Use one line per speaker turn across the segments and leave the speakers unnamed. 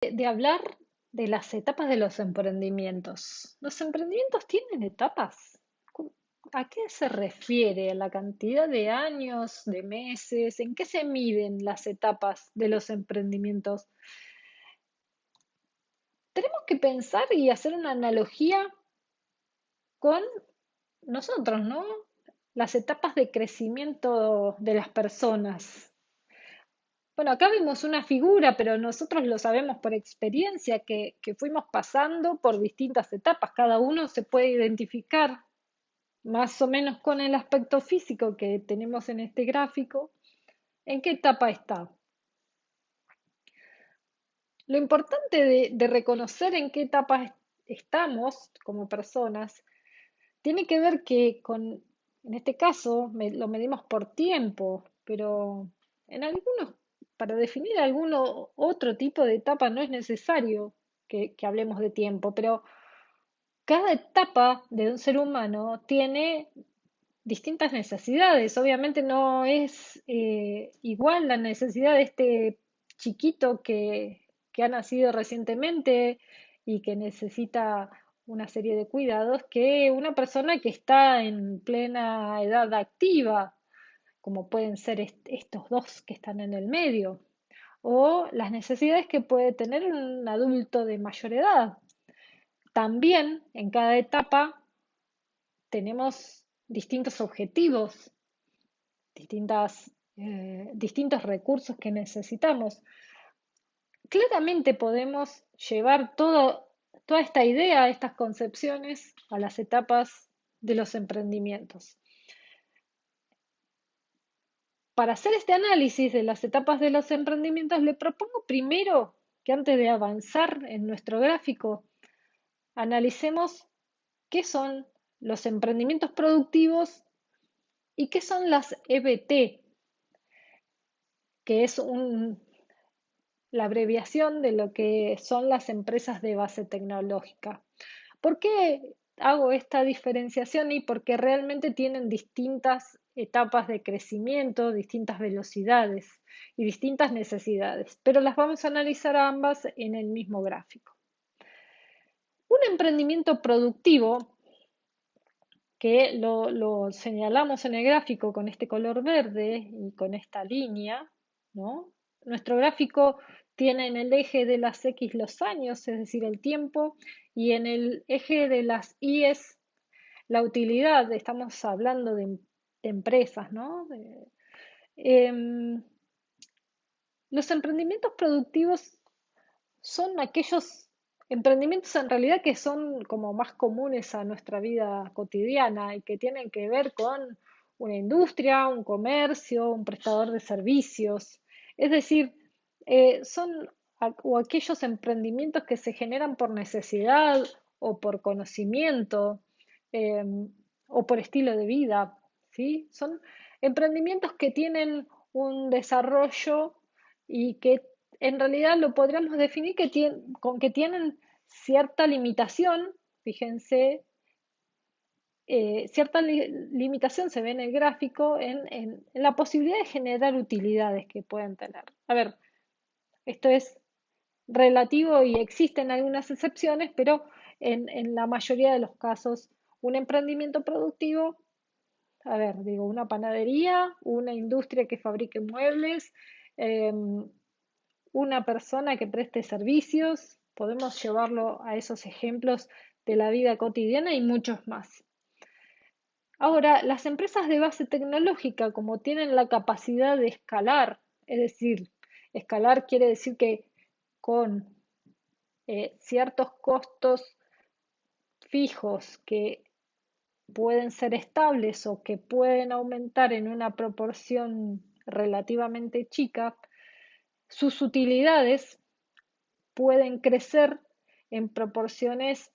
De hablar de las etapas de los emprendimientos. ¿Los emprendimientos tienen etapas? ¿A qué se refiere? ¿La cantidad de años, de meses? ¿En qué se miden las etapas de los emprendimientos? Tenemos que pensar y hacer una analogía con nosotros, ¿no? Las etapas de crecimiento de las personas. Bueno, acá vemos una figura, pero nosotros lo sabemos por experiencia que fuimos pasando por distintas etapas. Cada uno se puede identificar más o menos con el aspecto físico que tenemos en este gráfico, en qué etapa está. Lo importante de reconocer en qué etapa estamos como personas tiene que ver que en este caso, lo medimos por tiempo, pero en algunos, para definir alguno otro tipo de etapa no es necesario que hablemos de tiempo, pero cada etapa de un ser humano tiene distintas necesidades. Obviamente no es igual la necesidad de este chiquito que ha nacido recientemente y que necesita una serie de cuidados que una persona que está en plena edad activa, como pueden ser estos dos que están en el medio, o las necesidades que puede tener un adulto de mayor edad. También en cada etapa tenemos distintos objetivos, distintos recursos que necesitamos. Claramente podemos llevar toda esta idea, estas concepciones a las etapas de los emprendimientos. Para hacer este análisis de las etapas de los emprendimientos, le propongo primero que antes de avanzar en nuestro gráfico, analicemos qué son los emprendimientos productivos y qué son las EBT, que es la abreviación de lo que son las empresas de base tecnológica. ¿Por qué hago esta diferenciación? Y porque realmente tienen distintas etapas de crecimiento, distintas velocidades y distintas necesidades, pero las vamos a analizar ambas en el mismo gráfico. Un emprendimiento productivo, que lo señalamos en el gráfico con este color verde y con esta línea, ¿no? Nuestro gráfico tiene en el eje de las X los años, es decir, el tiempo, y en el eje de las Y es la utilidad. Estamos hablando de empresas, ¿no? Em, los emprendimientos productivos son aquellos emprendimientos en realidad que son como más comunes a nuestra vida cotidiana y que tienen que ver con una industria, un comercio, un prestador de servicios. Es decir, son o aquellos emprendimientos que se generan por necesidad o por conocimiento eh, o por estilo de vida, ¿sí? Son emprendimientos que tienen un desarrollo y que en realidad lo podríamos definir con que tienen cierta limitación, fíjense, cierta limitación se ve en el gráfico en la posibilidad de generar utilidades que pueden tener. A ver, esto es relativo y existen algunas excepciones, pero en la mayoría de los casos, un emprendimiento productivo, a ver, digo, una panadería, una industria que fabrique muebles, una persona que preste servicios, podemos llevarlo a esos ejemplos de la vida cotidiana y muchos más. Ahora, las empresas de base tecnológica, como tienen la capacidad de escalar, es decir, escalar quiere decir que con ciertos costos fijos que pueden ser estables o que pueden aumentar en una proporción relativamente chica, sus utilidades pueden crecer en proporciones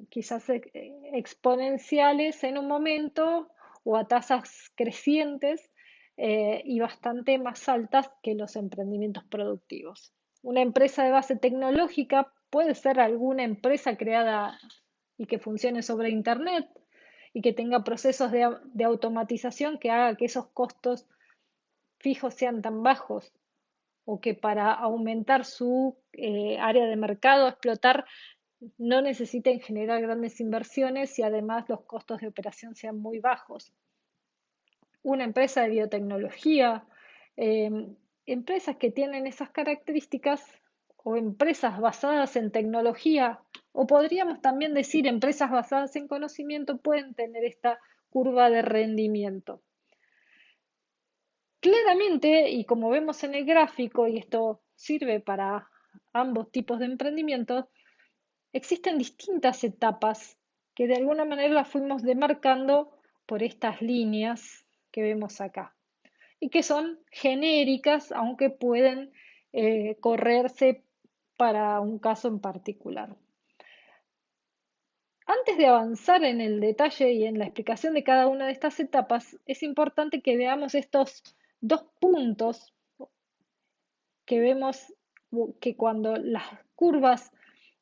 quizás exponenciales en un momento o a tasas crecientes y bastante más altas que los emprendimientos productivos. Una empresa de base tecnológica puede ser alguna empresa creada y que funcione sobre Internet y que tenga procesos de automatización que haga que esos costos fijos sean tan bajos o que para aumentar su área de mercado, explotar, no necesiten generar grandes inversiones y además los costos de operación sean muy bajos. Una empresa de biotecnología, eh, empresas que tienen esas características o empresas basadas en tecnología, o podríamos también decir empresas basadas en conocimiento, pueden tener esta curva de rendimiento. Claramente, y como vemos en el gráfico, y esto sirve para ambos tipos de emprendimiento, existen distintas etapas que de alguna manera las fuimos demarcando por estas líneas que vemos acá y que son genéricas, aunque pueden correrse para un caso en particular. Antes de avanzar en el detalle y en la explicación de cada una de estas etapas, es importante que veamos estos dos puntos que vemos que cuando las curvas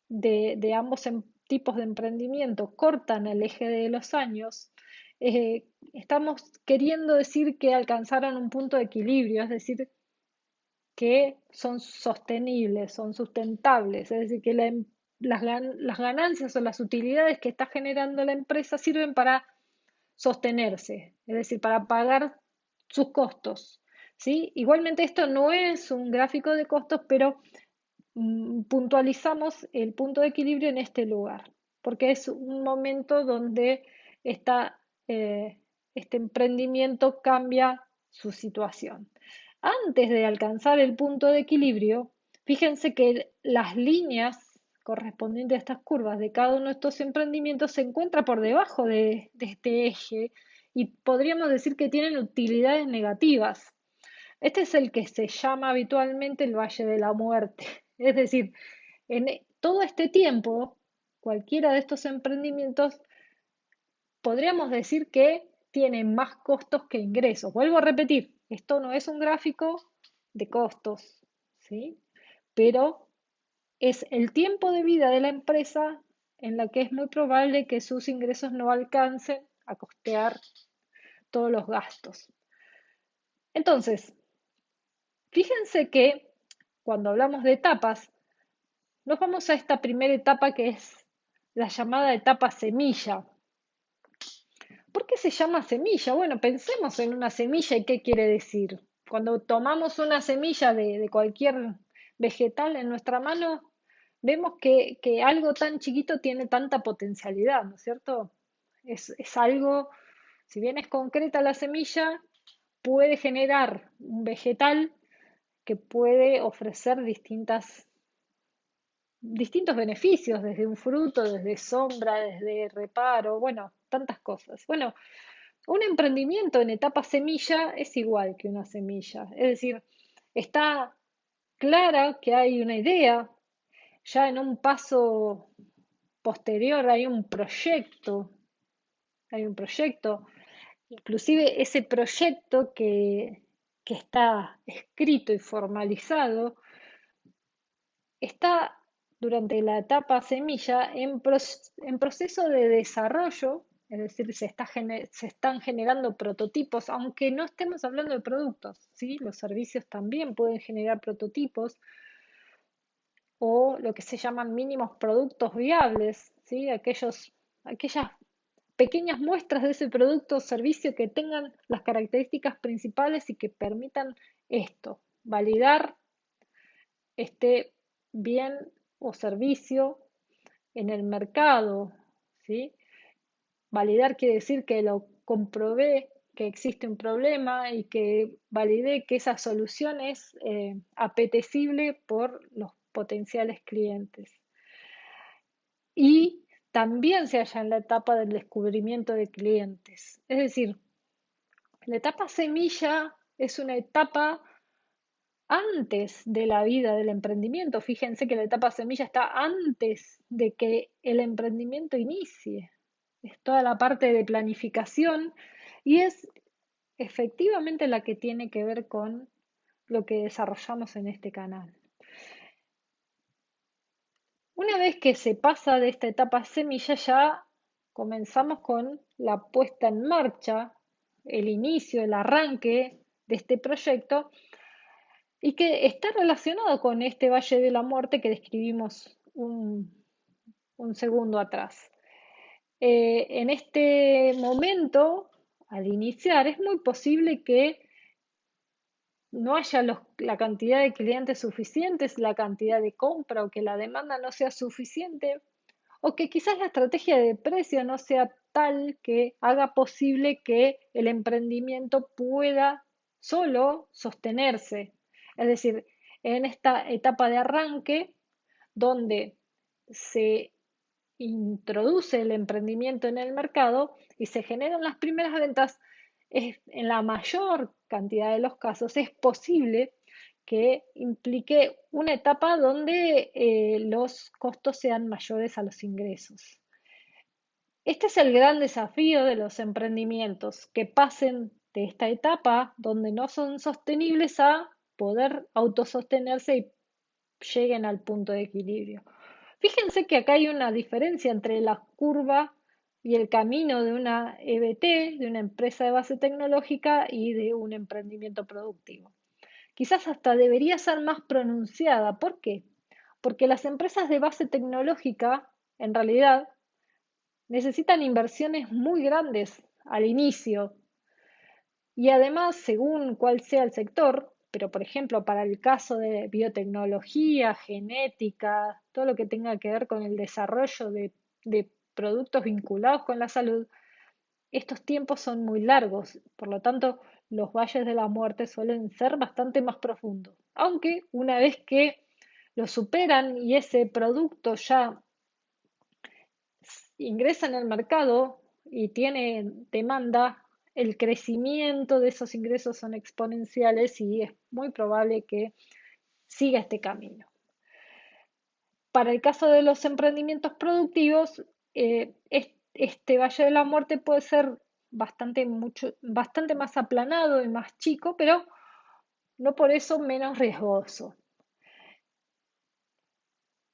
de ambos tipos de emprendimiento cortan el eje de los años, estamos queriendo decir que alcanzaron un punto de equilibrio, es decir, que son sostenibles, son sustentables, es decir, que las ganancias o las utilidades que está generando la empresa sirven para sostenerse, es decir, para pagar sus costos. ¿Sí? Igualmente esto no es un gráfico de costos, pero puntualizamos el punto de equilibrio en este lugar, porque es un momento donde esta, este emprendimiento cambia su situación. Antes de alcanzar el punto de equilibrio, fíjense que las líneas correspondientes a estas curvas de cada uno de estos emprendimientos se encuentra por debajo de este eje y podríamos decir que tienen utilidades negativas. Este es el que se llama habitualmente el Valle de la Muerte. Es decir, en todo este tiempo, cualquiera de estos emprendimientos podríamos decir que tiene más costos que ingresos. Vuelvo a repetir, esto no es un gráfico de costos, ¿sí? Pero es el tiempo de vida de la empresa en la que es muy probable que sus ingresos no alcancen a costear todos los gastos. Entonces, fíjense que cuando hablamos de etapas, nos vamos a esta primera etapa que es la llamada etapa semilla. ¿Por qué se llama semilla? Bueno, pensemos en una semilla y qué quiere decir. Cuando tomamos una semilla de cualquier vegetal en nuestra mano, vemos que algo tan chiquito tiene tanta potencialidad, ¿no es cierto? Es algo, si bien es concreta la semilla, puede generar un vegetal que puede ofrecer distintos beneficios, desde un fruto, desde sombra, desde reparo, bueno, tantas cosas. Bueno, un emprendimiento en etapa semilla es igual que una semilla, es decir, está clara que hay una idea, ya en un paso posterior hay un proyecto, inclusive ese proyecto que está escrito y formalizado está durante la etapa semilla en proceso de desarrollo, es decir, se están generando prototipos, aunque no estemos hablando de productos, ¿sí? Los servicios también pueden generar prototipos o lo que se llaman mínimos productos viables, ¿sí? Aquellas pequeñas muestras de ese producto o servicio que tengan las características principales y que permitan esto, validar este bien o servicio en el mercado, ¿sí? Validar quiere decir que lo comprobé que existe un problema y que validé que esa solución es apetecible por los potenciales clientes. Y también se halla en la etapa del descubrimiento de clientes. Es decir, la etapa semilla es una etapa antes de la vida del emprendimiento. Fíjense que la etapa semilla está antes de que el emprendimiento inicie. Es toda la parte de planificación y es efectivamente la que tiene que ver con lo que desarrollamos en este canal. Una vez que se pasa de esta etapa semilla, ya comenzamos con la puesta en marcha, el inicio, el arranque de este proyecto y que está relacionado con este Valle de la Muerte que describimos un segundo atrás. En este momento, al iniciar, es muy posible que no haya la cantidad de clientes suficientes, la cantidad de compra o que la demanda no sea suficiente o que quizás la estrategia de precio no sea tal que haga posible que el emprendimiento pueda solo sostenerse. Es decir, en esta etapa de arranque, donde se introduce el emprendimiento en el mercado y se generan las primeras ventas, en la mayor cantidad de los casos es posible que implique una etapa donde los costos sean mayores a los ingresos. Este es el gran desafío de los emprendimientos, que pasen de esta etapa donde no son sostenibles a poder autosostenerse y lleguen al punto de equilibrio. Fíjense que acá hay una diferencia entre la curva y el camino de una EBT, de una empresa de base tecnológica y de un emprendimiento productivo. Quizás hasta debería ser más pronunciada. ¿Por qué? Porque las empresas de base tecnológica, en realidad, necesitan inversiones muy grandes al inicio y además, según cuál sea el sector, pero por ejemplo, para el caso de biotecnología, genética, todo lo que tenga que ver con el desarrollo de productos vinculados con la salud, estos tiempos son muy largos. Por lo tanto, los valles de la muerte suelen ser bastante más profundos. Aunque una vez que lo superan y ese producto ya ingresa en el mercado y tiene demanda, el crecimiento de esos ingresos son exponenciales y es muy probable que siga este camino. Para el caso de los emprendimientos productivos, este Valle de la Muerte puede ser bastante más aplanado y más chico, pero no por eso menos riesgoso.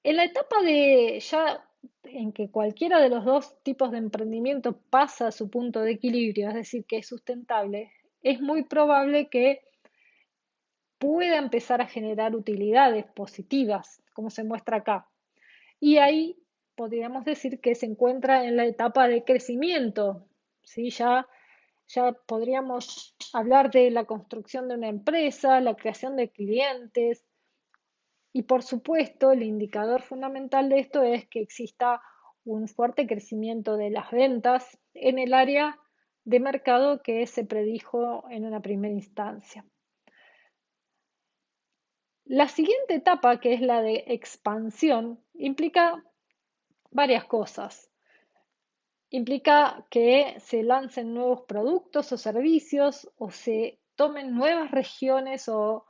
En la etapa de ya en que cualquiera de los dos tipos de emprendimiento pasa a su punto de equilibrio, es decir, que es sustentable, es muy probable que pueda empezar a generar utilidades positivas, como se muestra acá. Y ahí podríamos decir que se encuentra en la etapa de crecimiento, ¿sí? Ya podríamos hablar de la construcción de una empresa, la creación de clientes, y por supuesto, el indicador fundamental de esto es que exista un fuerte crecimiento de las ventas en el área de mercado que se predijo en una primera instancia. La siguiente etapa, que es la de expansión, implica varias cosas. Implica que se lancen nuevos productos o servicios o se tomen nuevas regiones o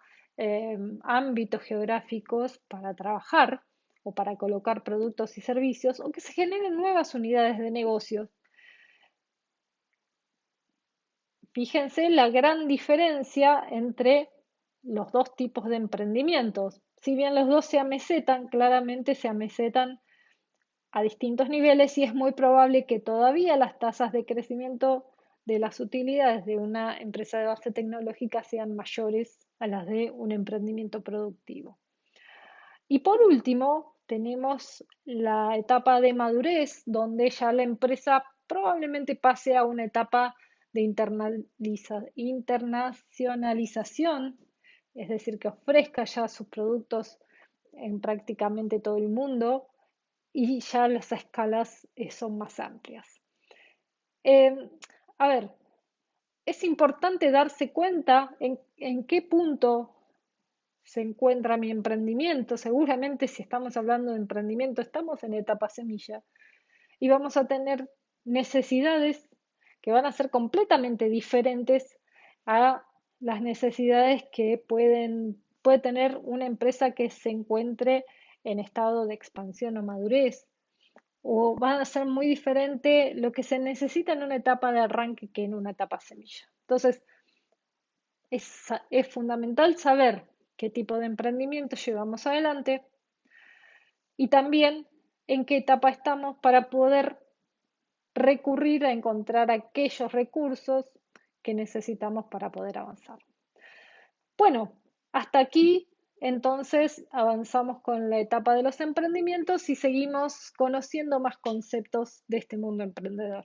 ámbitos geográficos para trabajar o para colocar productos y servicios o que se generen nuevas unidades de negocios. Fíjense la gran diferencia entre los dos tipos de emprendimientos. Si bien los dos se amesetan, claramente se amesetan a distintos niveles y es muy probable que todavía las tasas de crecimiento de las utilidades de una empresa de base tecnológica sean mayores a las de un emprendimiento productivo. Y por último, tenemos la etapa de madurez, donde ya la empresa probablemente pase a una etapa de internacionalización, es decir, que ofrezca ya sus productos en prácticamente todo el mundo y ya las escalas son más amplias. Eh, a ver, es importante darse cuenta en qué punto se encuentra mi emprendimiento. Seguramente si estamos hablando de emprendimiento, estamos en etapa semilla y vamos a tener necesidades que van a ser completamente diferentes a las necesidades que puede tener una empresa que se encuentre en estado de expansión o madurez o van a ser muy diferente lo que se necesita en una etapa de arranque que en una etapa semilla. Entonces, es fundamental saber qué tipo de emprendimiento llevamos adelante y también en qué etapa estamos para poder recurrir a encontrar aquellos recursos que necesitamos para poder avanzar. Bueno, Hasta aquí, entonces, avanzamos con la etapa de los emprendimientos y seguimos conociendo más conceptos de este mundo emprendedor.